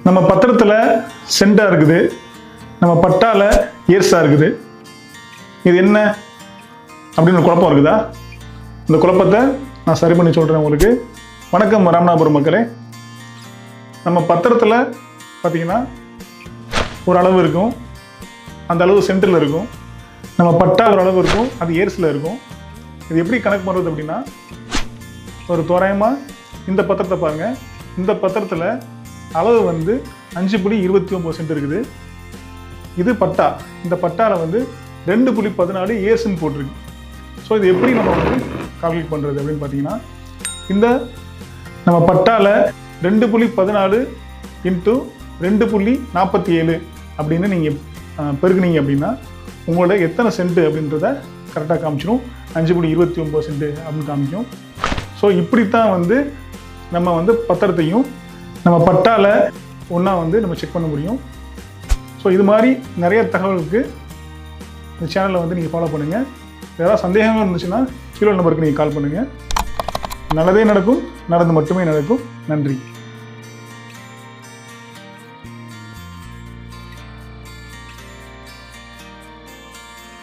நம்ம பத்திரத்தில் சென்டாக இருக்குது, நம்ம பட்டால இயர்ஸாக இருக்குது. இது என்ன அப்படின்னு ஒரு குழப்பம் இருக்குதா? இந்த குழப்பத்தை நான் சரி பண்ணி சொல்கிறேன் உங்களுக்கு. வணக்கம் ராமநாதபுரம் மக்களே. நம்ம பத்திரத்தில் பார்த்தீங்கன்னா ஒரு அளவு இருக்கும், அந்த அளவு சென்டரில் இருக்கும். நம்ம பட்டா ஒரு அளவு இருக்கும், அது இயர்ஸில் இருக்கும். இது எப்படி கணக்கு பண்ணுறது அப்படின்னா, ஒரு தோராயமாக இந்த பத்திரத்தை பாருங்கள். இந்த பத்திரத்தில் அளவு வந்து 5.29 சென்ட் இருக்குது. இது பட்டா. இந்த பட்டாவில் வந்து 2.14 இயர்ஸ்ன்னு போட்டிருக்கு. ஸோ இது எப்படி நம்ம வந்து கால்குலேட் பண்ணுறது அப்படின்னு பார்த்தீங்கன்னா, இந்த நம்ம பட்டாவில் 2.14 இன்ட்டு 2.47 அப்படின்னு நீங்கள் பெருக்குனீங்க அப்படின்னா உங்களோட எத்தனை சென்ட் அப்படின்றத கரெக்டாக காமிச்சிடும். 5.29 சென்ட் அப்படின்னு காமிக்கும். ஸோ இப்படித்தான் வந்து நம்ம வந்து பத்திரத்தையும் நம்ம பட்டால ஒன்றா வந்து நம்ம செக் பண்ண முடியும். ஸோ இது மாதிரி நிறைய தகவலுக்கு இந்த சேனலை வந்து நீங்கள் ஃபாலோ பண்ணுங்கள். ஏதாவது சந்தேகங்கள் இருந்துச்சுன்னா கீழே நம்பருக்கு நீங்கள் கால் பண்ணுங்கள். நல்லதே நடக்கும், நடந்து மட்டுமே நடக்கும். நன்றி.